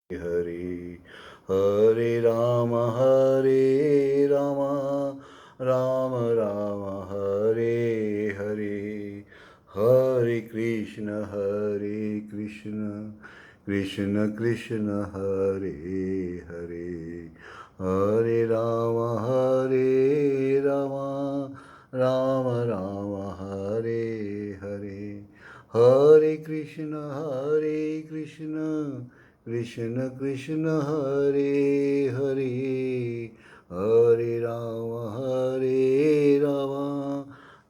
हरे हरे राम राम राम राम हरे हरे हरे कृष्ण कृष्ण कृष्ण हरे हरे हरे राम राम राम हरे हरे हरे कृष्ण कृष्ण कृष्ण हरे हरे हरे राम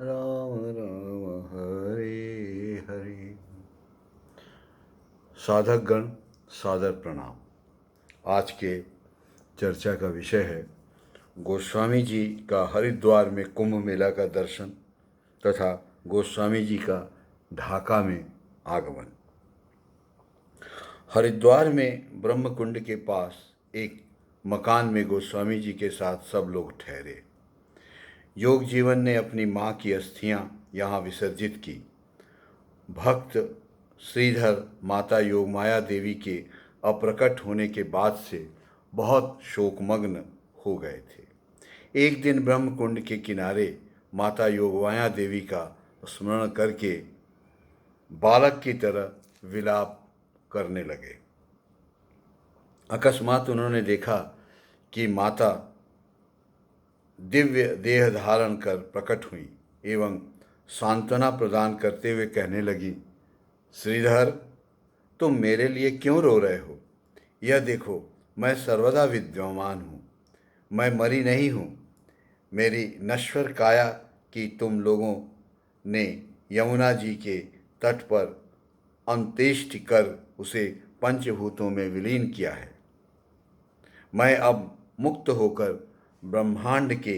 राम राम हरे हरे। साधक गण सादर प्रणाम। आज के चर्चा का विषय है गोस्वामी जी का हरिद्वार में कुंभ मेला का दर्शन तथा गोस्वामी जी का ढाका में आगमन। हरिद्वार में ब्रह्मकुंड के पास एक मकान में गोस्वामी जी के साथ सब लोग ठहरे। योग जीवन ने अपनी माँ की अस्थियां यहाँ विसर्जित की। भक्त श्रीधर माता योगमाया देवी के अप्रकट होने के बाद से बहुत शोकमग्न हो गए थे। एक दिन ब्रह्मकुंड के किनारे माता योगमाया देवी का स्मरण करके बालक की तरह विलाप करने लगे। अकस्मात उन्होंने देखा कि माता दिव्य देह धारण कर प्रकट हुई एवं सांत्वना प्रदान करते हुए कहने लगी, श्रीधर, तुम मेरे लिए क्यों रो रहे हो? यह देखो, मैं सर्वदा विद्यमान हूँ, मैं मरी नहीं हूँ। मेरी नश्वर काया की तुम लोगों ने यमुना जी के तट पर अंत्येष्टि कर उसे पंचभूतों में विलीन किया है। मैं अब मुक्त होकर ब्रह्मांड के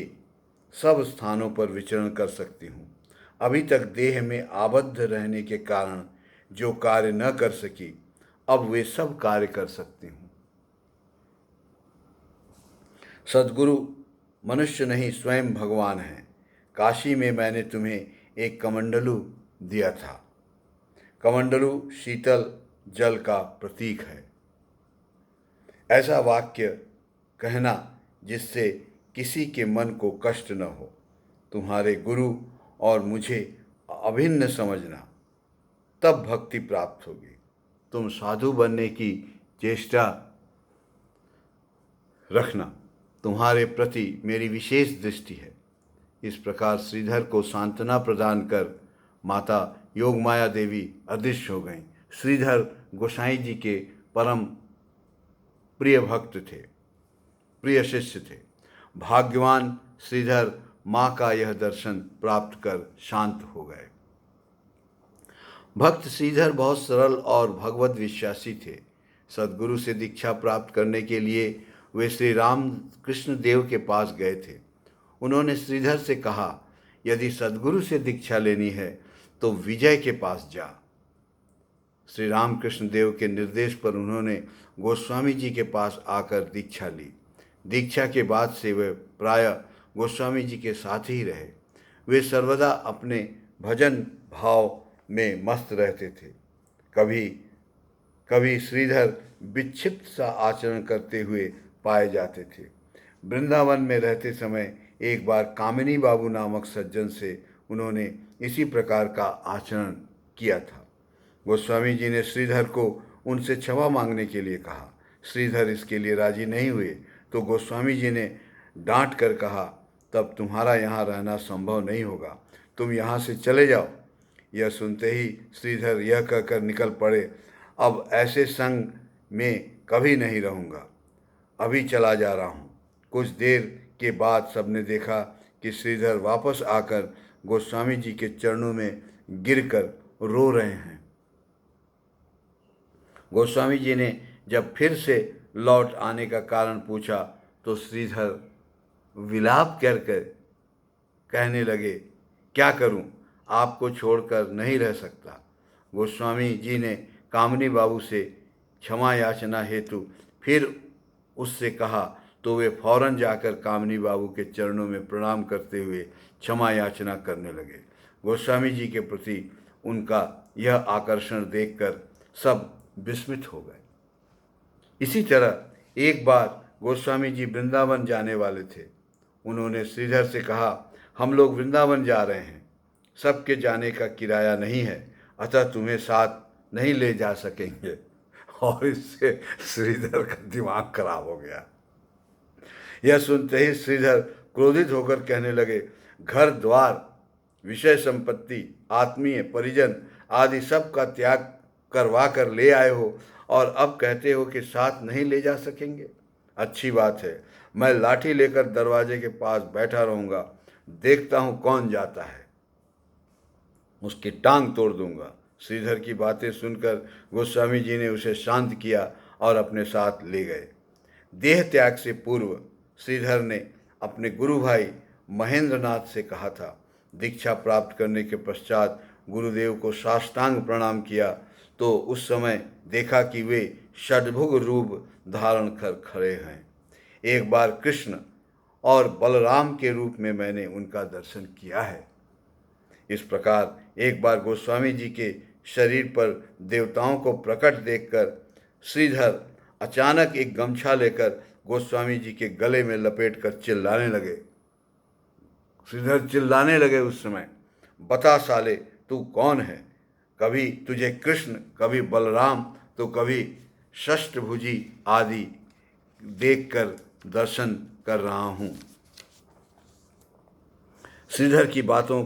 सब स्थानों पर विचरण कर सकती हूँ। अभी तक देह में आबद्ध रहने के कारण जो कार्य न कर सकी, अब वे सब कार्य कर सकती हूँ। सद्गुरु मनुष्य नहीं, स्वयं भगवान हैं। काशी में मैंने तुम्हें एक कमंडलू दिया था। कमंडलू शीतल जल का प्रतीक है। ऐसा वाक्य कहना जिससे किसी के मन को कष्ट न हो। तुम्हारे गुरु और मुझे अभिन्न समझना, तब भक्ति प्राप्त होगी। तुम साधु बनने की चेष्टा रखना, तुम्हारे प्रति मेरी विशेष दृष्टि है। इस प्रकार श्रीधर को सांत्वना प्रदान कर माता योगमाया देवी अदृश्य हो गईं। श्रीधर गोसाई जी के परम प्रिय भक्त थे, प्रिय शिष्य थे। भाग्यवान श्रीधर माँ का यह दर्शन प्राप्त कर शांत हो गए। भक्त श्रीधर बहुत सरल और भगवत विश्वासी थे। सद्गुरु से दीक्षा प्राप्त करने के लिए वे श्री राम कृष्ण देव के पास गए थे। उन्होंने श्रीधर से कहा, यदि सद्गुरु से दीक्षा लेनी है तो विजय के पास जा। श्री रामकृष्ण देव के निर्देश पर उन्होंने गोस्वामी जी के पास आकर दीक्षा ली। दीक्षा के बाद से वे प्रायः गोस्वामी जी के साथ ही रहे। वे सर्वदा अपने भजन भाव में मस्त रहते थे। कभी कभी श्रीधर विक्षिप्त सा आचरण करते हुए पाए जाते थे। वृंदावन में रहते समय एक बार कामिनी बाबू नामक सज्जन से उन्होंने इसी प्रकार का आचरण किया था। गोस्वामी जी ने श्रीधर को उनसे क्षमा मांगने के लिए कहा। श्रीधर इसके लिए राजी नहीं हुए तो गोस्वामी जी ने डांट कर कहा, तब तुम्हारा यहाँ रहना संभव नहीं होगा, तुम यहाँ से चले जाओ। यह सुनते ही श्रीधर यह कहकर निकल पड़े, अब ऐसे संग में कभी नहीं रहूँगा, अभी चला जा रहा हूँ। कुछ देर के बाद सबने देखा कि श्रीधर वापस आकर गोस्वामी जी के चरणों में गिरकर रो रहे हैं। गोस्वामी जी ने जब फिर से लौट आने का कारण पूछा तो श्रीधर विलाप करके कहने लगे, क्या करूं, आपको छोड़कर नहीं रह सकता। गोस्वामी जी ने कामिनी बाबू से क्षमा याचना हेतु फिर उससे कहा तो वे फौरन जाकर कामिनी बाबू के चरणों में प्रणाम करते हुए क्षमा याचना करने लगे। गोस्वामी जी के प्रति उनका यह आकर्षण देखकर सब विस्मित हो गए। इसी तरह एक बार गोस्वामी जी वृंदावन जाने वाले थे। उन्होंने श्रीधर से कहा, हम लोग वृंदावन जा रहे हैं, सबके जाने का किराया नहीं है, अतः तुम्हें साथ नहीं ले जा सकेंगे। और इससे श्रीधर का दिमाग खराब हो गया। यह सुनते ही श्रीधर क्रोधित होकर कहने लगे, घर द्वार, विषय संपत्ति, आत्मीय परिजन आदि सब का त्याग करवा कर ले आए हो और अब कहते हो कि साथ नहीं ले जा सकेंगे। अच्छी बात है, मैं लाठी लेकर दरवाजे के पास बैठा रहूंगा, देखता हूं कौन जाता है, उसकी टांग तोड़ दूंगा। श्रीधर की बातें सुनकर गोस्वामी जी ने उसे शांत किया और अपने साथ ले गए। देह त्याग से पूर्व श्रीधर ने अपने गुरु भाई महेंद्रनाथ से कहा था। दीक्षा प्राप्त करने के पश्चात गुरुदेव को साष्टांग प्रणाम किया तो उस समय देखा कि वे षड्भुज रूप धारण कर खड़े हैं। एक बार कृष्ण और बलराम के रूप में मैंने उनका दर्शन किया है। इस प्रकार एक बार गोस्वामी जी के शरीर पर देवताओं को प्रकट देखकर श्रीधर अचानक एक गमछा लेकर गोस्वामी जी के गले में लपेटकर चिल्लाने लगे। श्रीधर चिल्लाने लगे उस समय, बता साले तू कौन है? कभी तुझे कृष्ण, कभी बलराम तो कभी षष्ठभुजी आदि देखकर दर्शन कर रहा हूँ। श्रीधर की बातों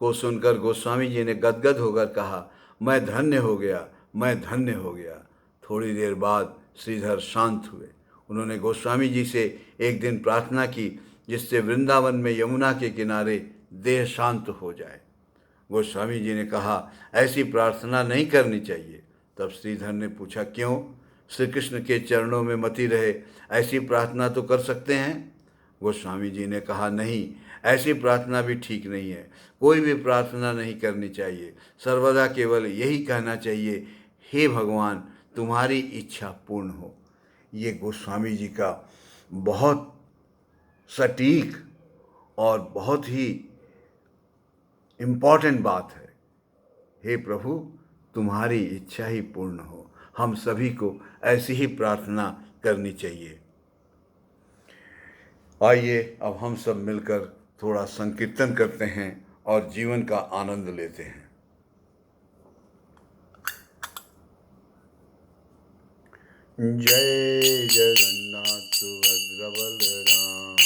को सुनकर गोस्वामी जी ने गदगद होकर कहा, मैं धन्य हो गया, मैं धन्य हो गया। थोड़ी देर बाद श्रीधर शांत हुए। उन्होंने गोस्वामी जी से एक दिन प्रार्थना की जिससे वृंदावन में यमुना के किनारे देह शांत हो जाए। गोस्वामी जी ने कहा, ऐसी प्रार्थना नहीं करनी चाहिए। तब श्रीधर ने पूछा, क्यों? श्री कृष्ण के चरणों में मति रहे, ऐसी प्रार्थना तो कर सकते हैं। गोस्वामी जी ने कहा, नहीं, ऐसी प्रार्थना भी ठीक नहीं है। कोई भी प्रार्थना नहीं करनी चाहिए। सर्वदा केवल यही कहना चाहिए, हे भगवान तुम्हारी इच्छा पूर्ण हो। ये गोस्वामी जी का बहुत सटीक और बहुत ही इम्पॉर्टेंट बात है। हे प्रभु तुम्हारी इच्छा ही पूर्ण हो। हम सभी को ऐसी ही प्रार्थना करनी चाहिए। आइए अब हम सब मिलकर थोड़ा संकीर्तन करते हैं और जीवन का आनंद लेते हैं। जय जगन्नाथ सुभद्र बलराम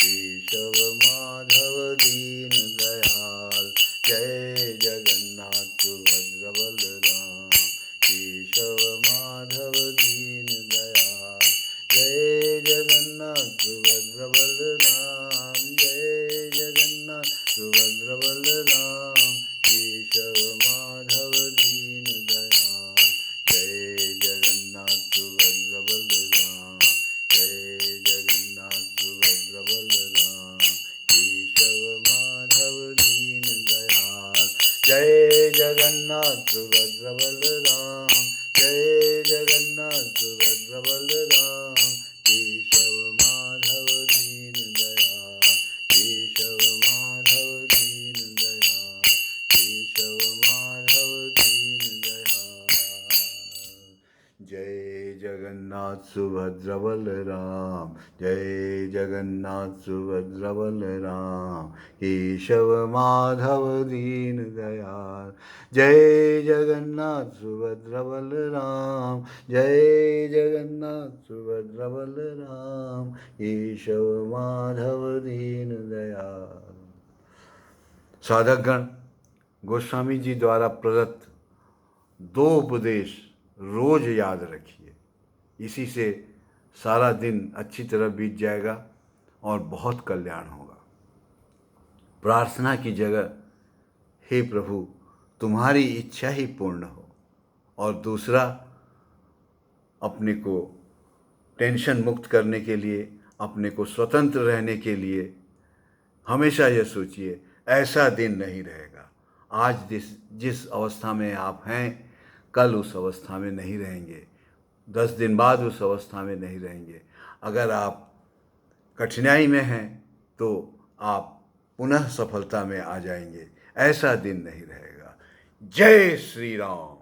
केशव माधव दीन दयाल। जय जगन्नाथ सुभद्र बलराम केशव माधव दीन दयाल। जय जगन्नाथ सुभद्र बलराम, जय जगन्नाथ सुभद्र बलराम केशव माधव दीन दयाल। जय जगन्नाथ सुभद्र बलराम, जय जगन्नाथ सुभद्र बलराम केशव माधव दीन दयाल। जय जगन्नाथ सुभद्र बलराम, जय जगन्नाथ सुभद्र बलराम केशव माधव दीन दयाल। केशव माधव दीन दयाल, केशव माधव दीन दयाल। जय जगन्नाथ सुभद्र बलराम, जय जगन्नाथ सुभद्र बलराम केशव माधव दीन दयाल। जय जगन्नाथ सुभद्र बलराम, जय जगन्नाथ सुभद्र बलराम केशव माधव दीन दयाल। साधकगण, गोस्वामी जी द्वारा प्रदत्त 2 उपदेश रोज याद रखिए। इसी से सारा दिन अच्छी तरह बीत जाएगा और बहुत कल्याण होगा। प्रार्थना की जगह, हे प्रभु तुम्हारी इच्छा ही पूर्ण हो। और दूसरा, अपने को टेंशन मुक्त करने के लिए, अपने को स्वतंत्र रहने के लिए हमेशा यह सोचिए, ऐसा दिन नहीं रहेगा। आज जिस अवस्था में आप हैं, कल उस अवस्था में नहीं रहेंगे, 10 दिन बाद उस अवस्था में नहीं रहेंगे। अगर आप कठिनाई में हैं तो आप पुनः सफलता में आ जाएंगे। ऐसा दिन नहीं रहेगा। जय श्री राम।